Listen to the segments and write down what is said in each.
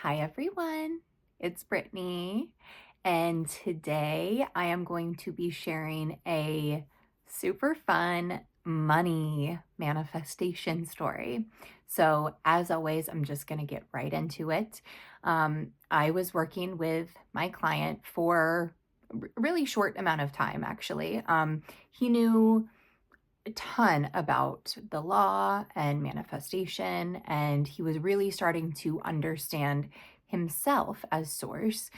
Hi everyone, it's Brittany, and today I am going to be sharing a super fun money manifestation story. So, as always, I'm just going to get right into it. I was working with my client for a really short amount of time, actually. He knew a ton about the law and manifestation, and he was really starting to understand himself as source,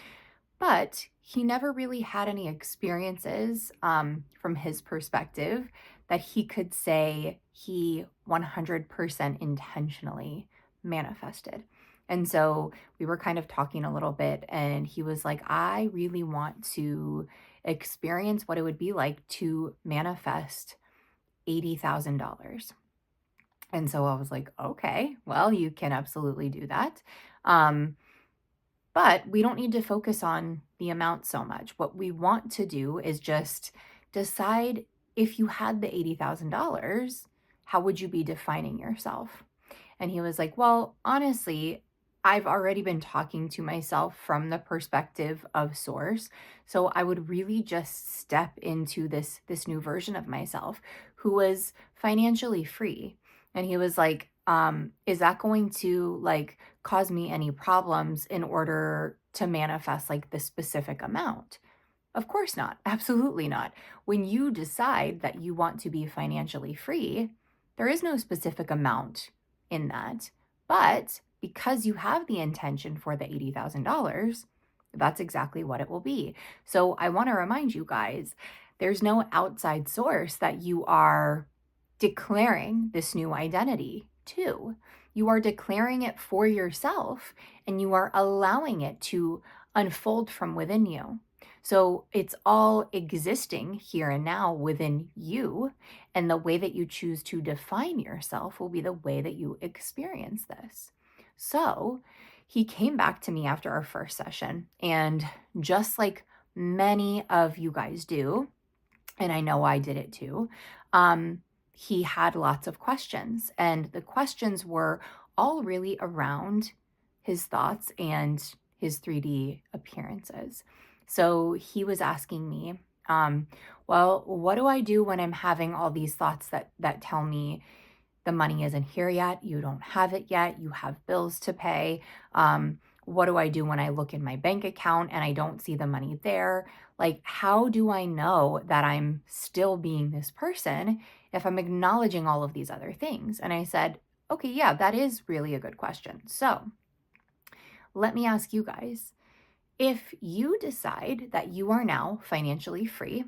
but he never really had any experiences from his perspective that he could say he 100% intentionally manifested. And so we were kind of talking a little bit, and he was like, I really want to experience what it would be like to manifest $80,000. And so I was like, okay, well, you can absolutely do that. Um, but we don't need to focus on the amount so much. What we want to do is just decide, if you had the $80,000, how would you be defining yourself? And he was like, well, honestly, I've already been talking to myself from the perspective of source. So I would really just step into this new version of myself who was financially free. And he was like, is that going to like cause me any problems in order to manifest like the specific amount? Of course not. Absolutely not. When you decide that you want to be financially free, there is no specific amount in that. But because you have the intention for the $80,000, that's exactly what it will be. So I want to remind you guys, there's no outside source that you are declaring this new identity to. You are declaring it for yourself, and you are allowing it to unfold from within you. So it's all existing here and now within you. And the way that you choose to define yourself will be the way that you experience this. So he came back to me after our first session, and just like many of you guys do, and I know I did it too, he had lots of questions. And the questions were all really around his thoughts and his 3D appearances. So he was asking me, well, what do I do when I'm having all these thoughts that tell me the money isn't here yet, you don't have it yet, you have bills to pay? What do I do when I look in my bank account and I don't see the money there? Like, how do I know that I'm still being this person if I'm acknowledging all of these other things? And I said, okay, yeah, that is really a good question. So let me ask you guys, if you decide that you are now financially free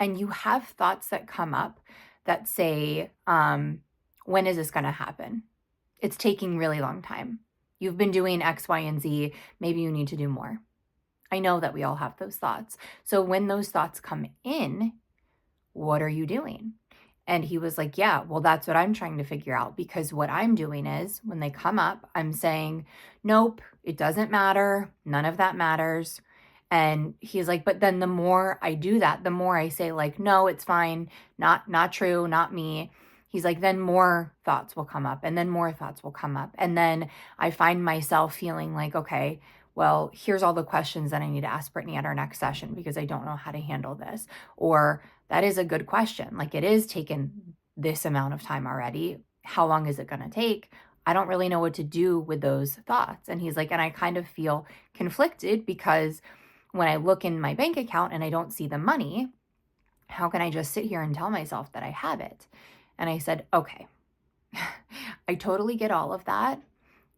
and you have thoughts that come up that say, when is this going to happen? It's taking really long time. You've been doing X, Y, and Z. Maybe you need to do more. I know that we all have those thoughts. So when those thoughts come in, what are you doing? And he was like, yeah, well, that's what I'm trying to figure out, because what I'm doing is when they come up, I'm saying, nope, it doesn't matter. None of that matters. And he's like, but then the more I do that, the more I say like, no, it's fine. Not true. Not me. He's like, then more thoughts will come up, and then more thoughts will come up. And then I find myself feeling like, okay, well, here's all the questions that I need to ask Brittany at our next session because I don't know how to handle this. Or that is a good question. Like, it is taken this amount of time already. How long is it going to take? I don't really know what to do with those thoughts. And he's like, and I kind of feel conflicted because when I look in my bank account and I don't see the money, how can I just sit here and tell myself that I have it? And I said, okay, I totally get all of that.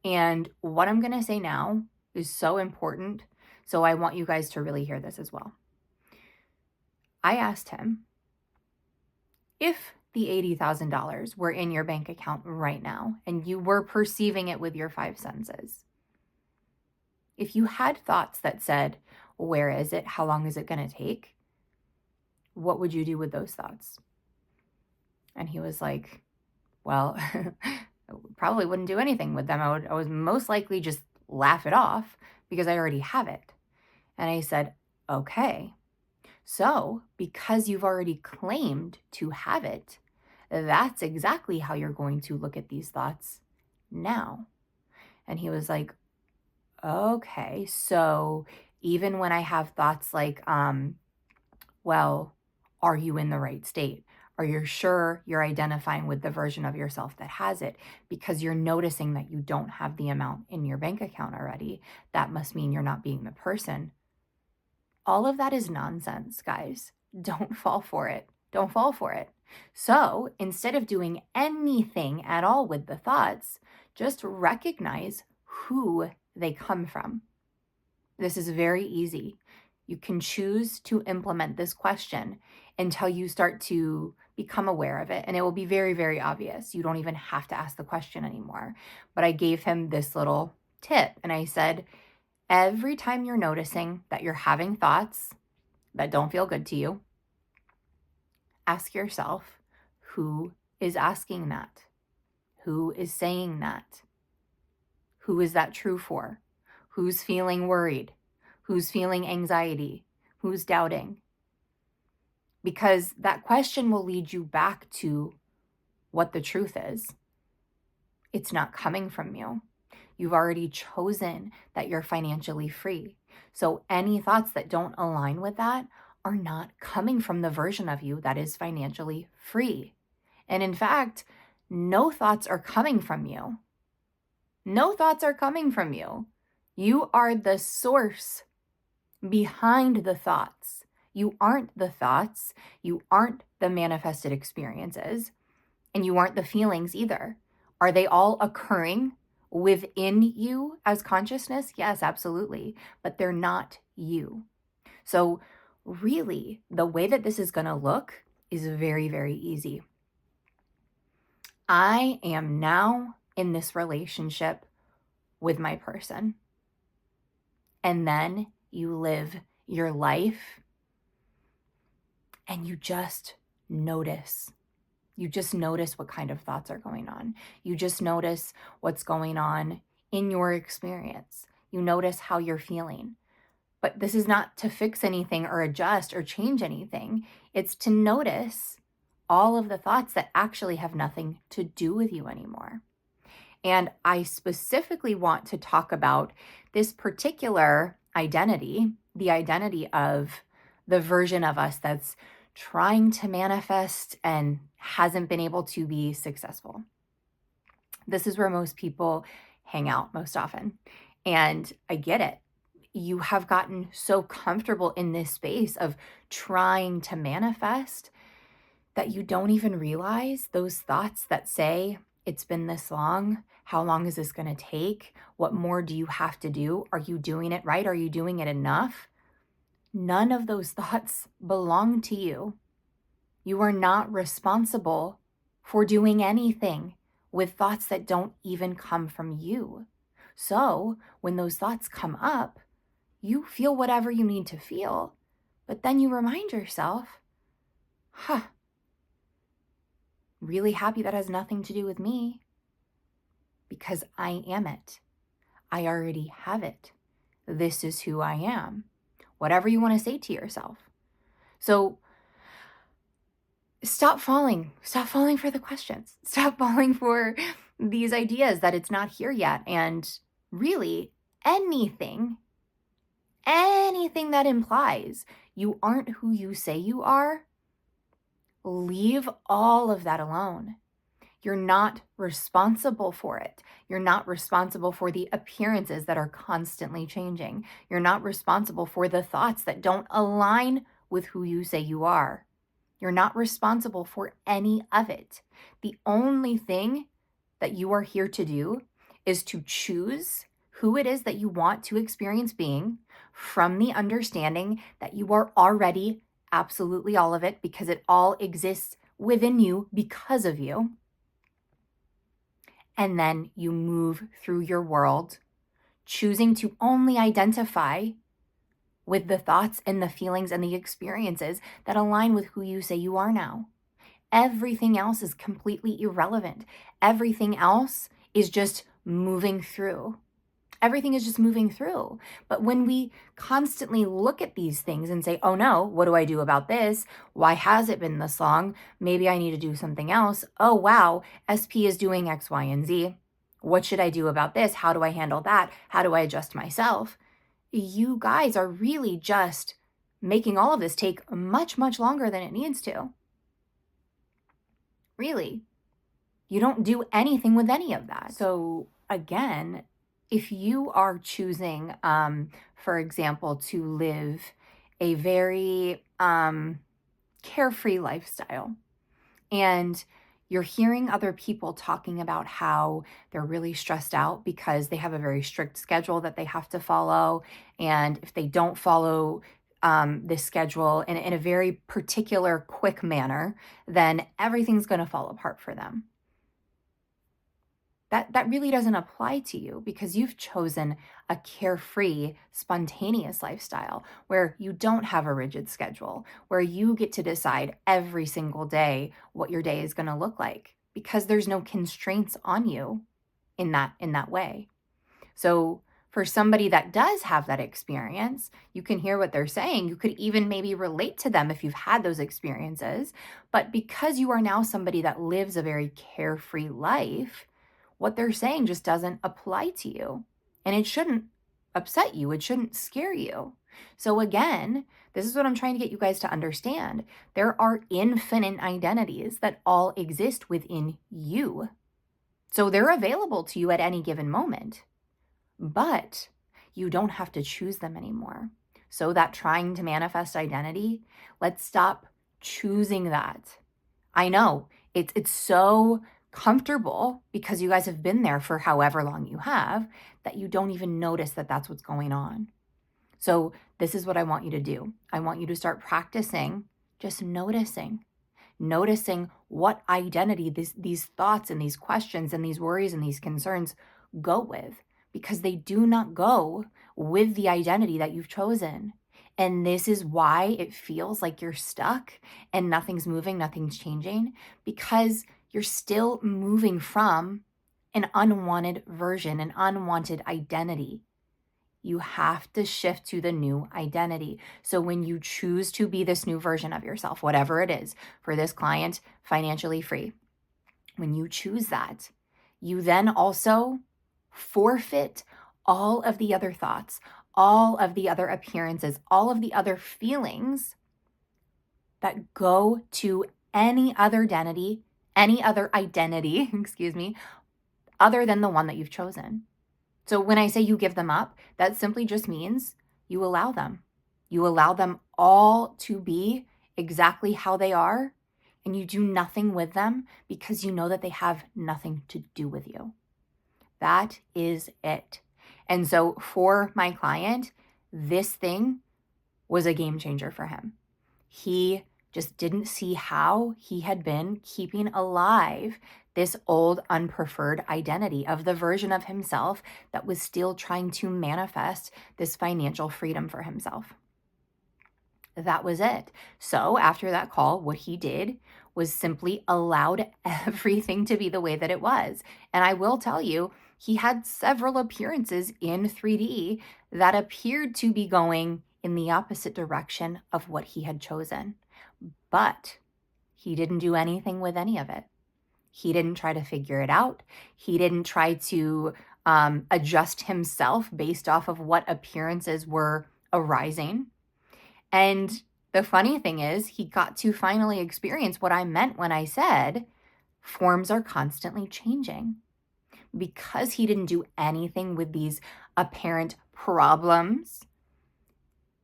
And what I'm going to say now is so important. So I want you guys to really hear this as well. I asked him, if the $80,000 were in your bank account right now and you were perceiving it with your five senses, if you had thoughts that said, where is it? How long is it going to take? What would you do with those thoughts? And he was like, well, probably wouldn't do anything with them. I would most likely just laugh it off because I already have it. And I said, okay, so because you've already claimed to have it, that's exactly how you're going to look at these thoughts now. And he was like, Okay, so even when I have thoughts like, well, are you in the right state? Are you sure you're identifying with the version of yourself that has it? Because you're noticing that you don't have the amount in your bank account already. That must mean you're not being the person. All of that is nonsense, guys. Don't fall for it. Don't fall for it. So instead of doing anything at all with the thoughts, just recognize who they come from. This is very easy. You can choose to implement this question until you start to become aware of it, and it will be very, very obvious. You don't even have to ask the question anymore. But I gave him this little tip, and I said, every time you're noticing that you're having thoughts that don't feel good to you, ask yourself, who is asking that? Who is saying that? Who is that true for? Who's feeling worried? Who's feeling anxiety? Who's doubting? Because that question will lead you back to what the truth is. It's not coming from you. You've already chosen that you're financially free. So any thoughts that don't align with that are not coming from the version of you that is financially free. And in fact, no thoughts are coming from you. No thoughts are coming from you. You are the source behind the thoughts. You aren't the thoughts. You aren't the manifested experiences. And you aren't the feelings either. Are they all occurring within you as consciousness? Yes, absolutely. But they're not you. So really, the way that this is going to look is very, very easy. I am now in this relationship with my person. And then you live your life and you just notice. You just notice what kind of thoughts are going on. You just notice what's going on in your experience. You notice how you're feeling. But this is not to fix anything or adjust or change anything. It's to notice all of the thoughts that actually have nothing to do with you anymore. And I specifically want to talk about this particular identity, the identity of the version of us that's trying to manifest and hasn't been able to be successful. This is where most people hang out most often. And I get it. You have gotten so comfortable in this space of trying to manifest that you don't even realize those thoughts that say, it's been this long. How long is this going to take? What more do you have to do? Are you doing it right? Are you doing it enough? None of those thoughts belong to you. You are not responsible for doing anything with thoughts that don't even come from you. So when those thoughts come up, you feel whatever you need to feel, but then you remind yourself, really happy that has nothing to do with me because I am it. I already have it. This is who I am. Whatever you want to say to yourself. So stop falling for the questions. Stop falling for these ideas that it's not here yet. And really anything that implies you aren't who you say you are, leave all of that alone. You're not responsible for it. You're not responsible for the appearances that are constantly changing. You're not responsible for the thoughts that don't align with who you say you are. You're not responsible for any of it. The only thing that you are here to do is to choose who it is that you want to experience being from the understanding that you are already absolutely all of it because it all exists within you because of you. And then you move through your world, choosing to only identify with the thoughts and the feelings and the experiences that align with who you say you are now. Everything else is completely irrelevant. Everything else is just moving through. Everything is just moving through. But when we constantly look at these things and say, oh no, what do I do about this? Why has it been this long? Maybe I need to do something else. Oh wow, SP is doing X, Y, and Z. What should I do about this? How do I handle that? How do I adjust myself? You guys are really just making all of this take much, much longer than it needs to. Really. You don't do anything with any of that. So again, if you are choosing, for example, to live a very carefree lifestyle, and you're hearing other people talking about how they're really stressed out because they have a very strict schedule that they have to follow. And if they don't follow this schedule in a very particular, quick manner, then everything's going to fall apart for them. That really doesn't apply to you because you've chosen a carefree, spontaneous lifestyle where you don't have a rigid schedule, where you get to decide every single day what your day is going to look like because there's no constraints on you in that way. So for somebody that does have that experience, you can hear what they're saying. You could even maybe relate to them if you've had those experiences. But because you are now somebody that lives a very carefree life, what they're saying just doesn't apply to you. And it shouldn't upset you. It shouldn't scare you. So again, this is what I'm trying to get you guys to understand. There are infinite identities that all exist within you. So they're available to you at any given moment, but you don't have to choose them anymore. So that trying to manifest identity, let's stop choosing that. I know it's so comfortable because you guys have been there for however long you have that you don't even notice that that's what's going on. So this is what I want you to do. I want you to start practicing just noticing what identity these thoughts and these questions and these worries and these concerns go with, because they do not go with the identity that you've chosen. And this is why it feels like you're stuck and nothing's moving, nothing's changing, because you're still moving from an unwanted version, an unwanted identity. You have to shift to the new identity. So when you choose to be this new version of yourself, whatever it is, for this client, financially free, when you choose that, you then also forfeit all of the other thoughts, all of the other appearances, all of the other feelings that go to any other identity, excuse me, other than the one that you've chosen. So when I say you give them up, that simply just means you allow them. You allow them all to be exactly how they are, and you do nothing with them because you know that they have nothing to do with you. That is it. And so for my client, this thing was a game changer for him. He just didn't see how he had been keeping alive this old unpreferred identity of the version of himself that was still trying to manifest this financial freedom for himself. That was it. So after that call, what he did was simply allowed everything to be the way that it was. And I will tell you, he had several appearances in 3D that appeared to be going in the opposite direction of what he had chosen. But he didn't do anything with any of it. He didn't try to figure it out. He didn't try to adjust himself based off of what appearances were arising. And the funny thing is, he got to finally experience what I meant when I said forms are constantly changing. Because he didn't do anything with these apparent problems,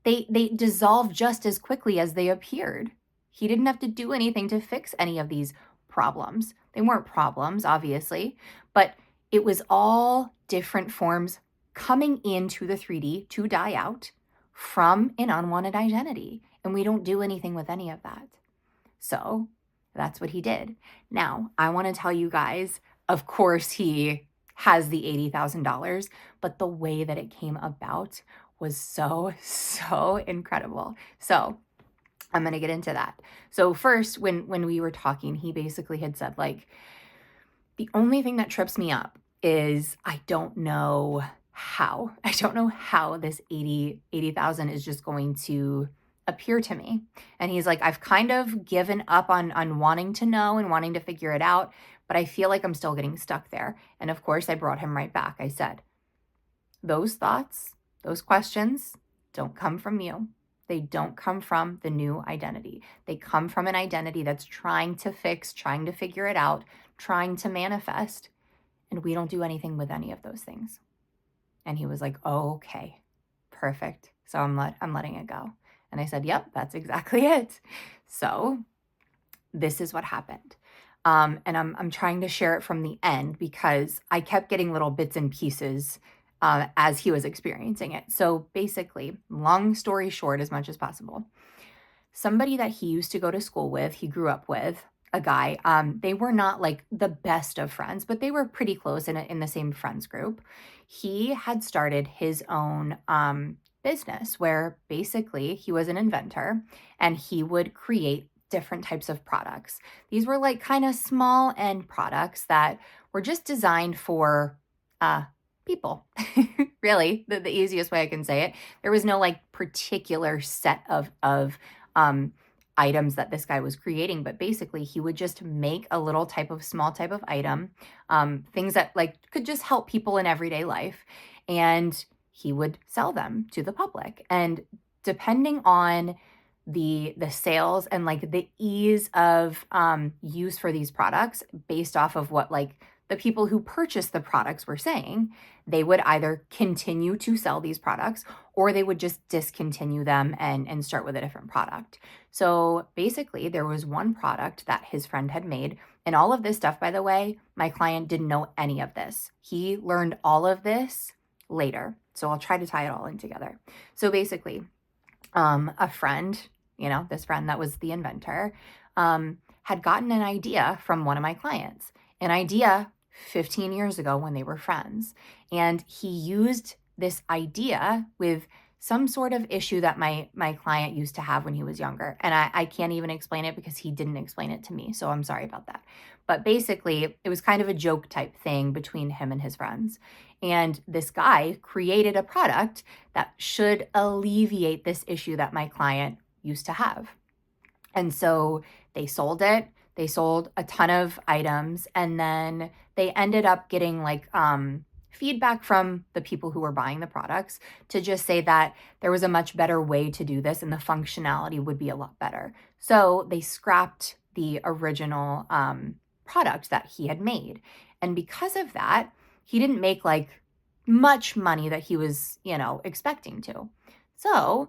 they dissolved just as quickly as they appeared. He didn't have to do anything to fix any of these problems. They weren't problems, obviously, but it was all different forms coming into the 3D to die out from an unwanted identity. And we don't do anything with any of that. So that's what he did. Now, I want to tell you guys, of course, he has the $80,000, but the way that it came about was so incredible. So I'm going to get into that. So first, when we were talking, he basically had said, like, the only thing that trips me up is I don't know how this 80,000 is just going to appear to me. And he's like, I've kind of given up on wanting to know and wanting to figure it out, but I feel like I'm still getting stuck there. And of course, I brought him right back. I said, those thoughts, those questions don't come from you. They don't come from the new identity. They come from an identity that's trying to fix, trying to figure it out, trying to manifest. And we don't do anything with any of those things. And he was like, oh, okay, perfect. So I'm letting it go. And I said, yep, that's exactly it. So this is what happened. And I'm trying to share it from the end because I kept getting little bits and pieces as he was experiencing it. So basically, long story short, as much as possible, somebody that he used to go to school with, he grew up with, a guy, they were not like the best of friends, but they were pretty close in the same friends group. He had started his own business where basically he was an inventor and he would create different types of products. These were like kind of small end products that were just designed for people. Really, the easiest way I can say it. There was no like particular set of items that this guy was creating, but basically he would just make a little small type of item, things that like could just help people in everyday life, and he would sell them to the public. And depending on the sales and like the ease of use for these products based off of what like the people who purchased the products were saying, they would either continue to sell these products or they would just discontinue them and start with a different product. So basically, there was one product that his friend had made. And all of this stuff, by the way, my client didn't know any of this. He learned all of this later. So I'll try to tie it all in together. So basically, a friend, this friend that was the inventor, had gotten an idea from one of my clients, an idea 15 years ago when they were friends. And he used this idea with some sort of issue that my client used to have when he was younger. And I can't even explain it because he didn't explain it to me. So I'm sorry about that. But basically, it was kind of a joke type thing between him and his friends. And this guy created a product that should alleviate this issue that my client used to have. And so they sold it. They sold a ton of items, and then they ended up getting like feedback from the people who were buying the products to just say that there was a much better way to do this and the functionality would be a lot better. So they scrapped the original product that he had made. And because of that, he didn't make like much money that he was, expecting to. So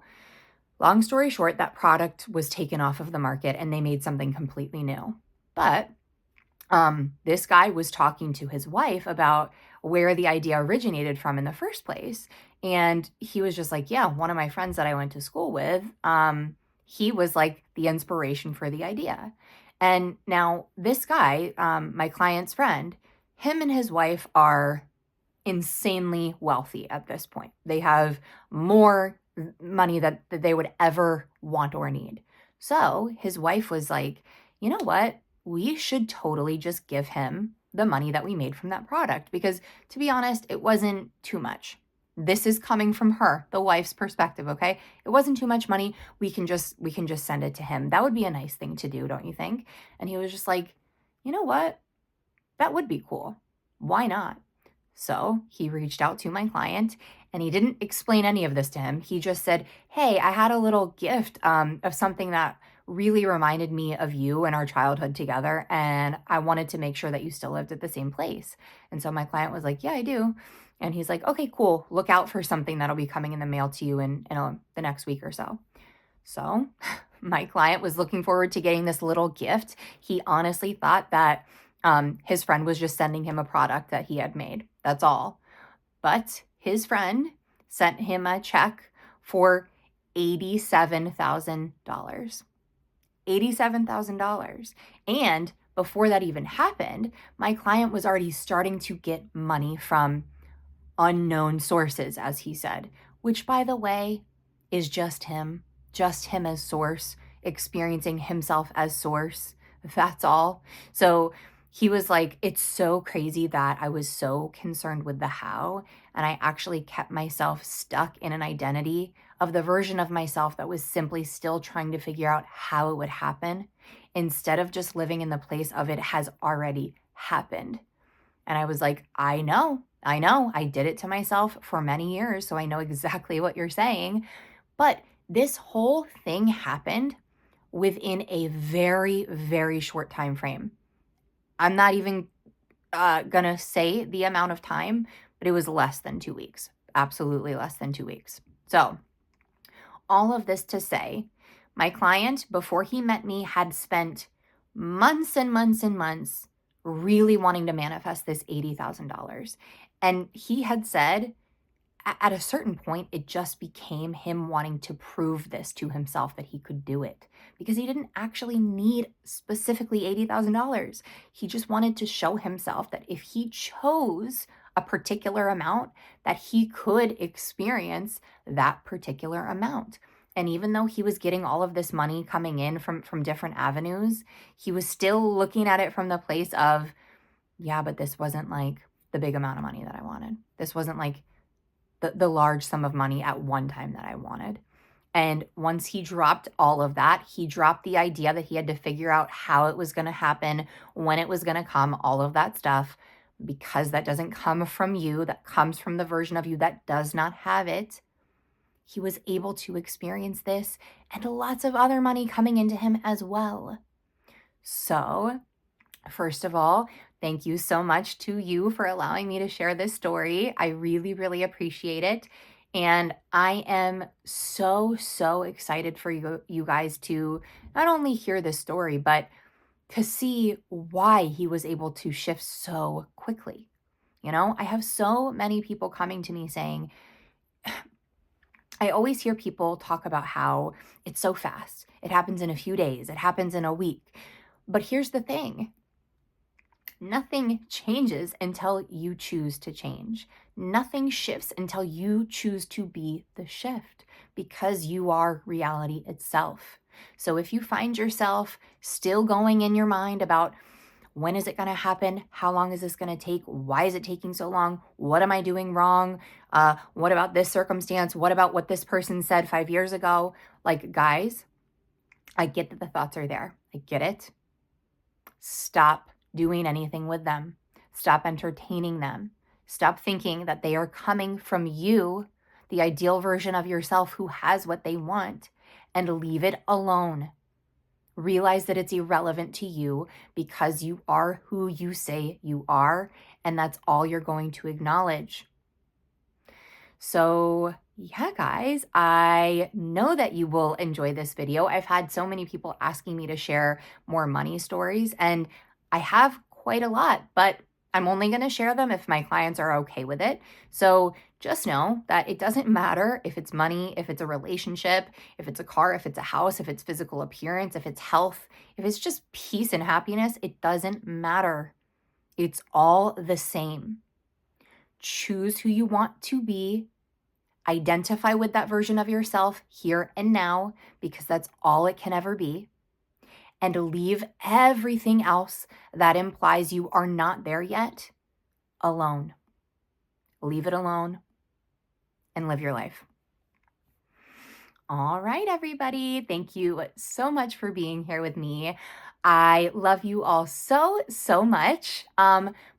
long story short, that product was taken off of the market and they made something completely new. But this guy was talking to his wife about where the idea originated from in the first place. And he was just like, yeah, one of my friends that I went to school with, he was like the inspiration for the idea. And now this guy, my client's friend, him and his wife are insanely wealthy at this point. They have more money that they would ever want or need. So his wife was like, you know what? We should totally just give him the money that we made from that product because, to be honest, it wasn't too much. This is coming from her, the wife's perspective, okay? It wasn't too much money. We can just send it to him. That would be a nice thing to do, don't you think? And he was just like, you know what? That would be cool. Why not? So he reached out to my client and he didn't explain any of this to him. He just said, hey, I had a little gift of something that really reminded me of you and our childhood together. And I wanted to make sure that you still lived at the same place. And so my client was like, yeah, I do. And he's like, okay, cool. Look out for something that'll be coming in the mail to you in the next week or so. So my client was looking forward to getting this little gift. He honestly thought that his friend was just sending him a product that he had made. That's all. But his friend sent him a check for $87,000. $87,000. And before that even happened, my client was already starting to get money from unknown sources, as he said, which, by the way, is just him as source, experiencing himself as source. That's all. So he was like, it's so crazy that I was so concerned with the how, and I actually kept myself stuck in an identity of the version of myself that was simply still trying to figure out how it would happen instead of just living in the place of it has already happened. And I was like, I know. I did it to myself for many years, so I know exactly what you're saying. But this whole thing happened within a very, very short time frame. I'm not even gonna say the amount of time, but it was less than 2 weeks. Absolutely less than 2 weeks. So, all of this to say, my client, before he met me, had spent months and months and months really wanting to manifest this $80,000. And he had said, at a certain point, it just became him wanting to prove this to himself that he could do it because he didn't actually need specifically $80,000. He just wanted to show himself that if he chose a particular amount, that he could experience that particular amount. And even though he was getting all of this money coming in from different avenues, he was still looking at it from the place of, yeah, but this wasn't like the big amount of money that I wanted. This wasn't like the large sum of money at one time that I wanted. And once he dropped all of that, he dropped the idea that he had to figure out how it was going to happen, when it was going to come, all of that stuff, because that doesn't come from you, that comes from the version of you that does not have it. He was able to experience this and lots of other money coming into him as well. So, first of all, thank you so much to you for allowing me to share this story. I really, really appreciate it. And I am so, so excited for you guys to not only hear this story, but to see why he was able to shift so quickly. You know, I have so many people coming to me saying, I always hear people talk about how it's so fast. It happens in a few days, it happens in a week. But here's the thing. Nothing changes until you choose to change. Nothing shifts until you choose to be the shift because you are reality itself. So if you find yourself still going in your mind about when is it going to happen? How long is this going to take? Why is it taking so long? What am I doing wrong? What about this circumstance? What about what this person said 5 years ago? Like, guys, I get that the thoughts are there. I get it. Stop doing anything with them. Stop entertaining them. Stop thinking that they are coming from you, the ideal version of yourself who has what they want, and leave it alone. Realize that it's irrelevant to you because you are who you say you are, and that's all you're going to acknowledge. So yeah, guys, I know that you will enjoy this video. I've had so many people asking me to share more money stories, and I have quite a lot, but I'm only going to share them if my clients are okay with it. So just know that it doesn't matter if it's money, if it's a relationship, if it's a car, if it's a house, if it's physical appearance, if it's health, if it's just peace and happiness, it doesn't matter. It's all the same. Choose who you want to be. Identify with that version of yourself here and now, because that's all it can ever be. And leave everything else that implies you are not there yet alone. Leave it alone and live your life. All right, everybody. Thank you so much for being here with me. I love you all so, so much.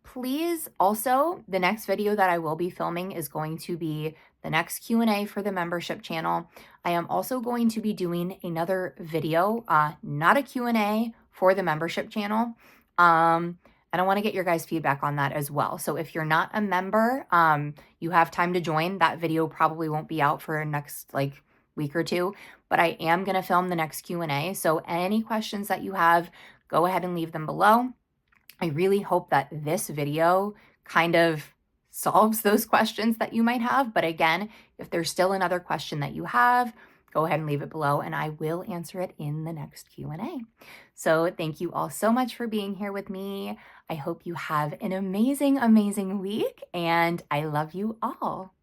Please also, the next video that I will be filming is going to be the next Q&A for the membership channel. I am also going to be doing another video, not a Q&A for the membership channel. And I want to get your guys' feedback on that as well. So if you're not a member, you have time to join. That video probably won't be out for next week or two, but I am going to film the next Q&A. So any questions that you have, go ahead and leave them below. I really hope that this video kind of solves those questions that you might have. But again, if there's still another question that you have, go ahead and leave it below and I will answer it in the next Q&A. So thank you all so much for being here with me. I hope you have an amazing, amazing week and I love you all.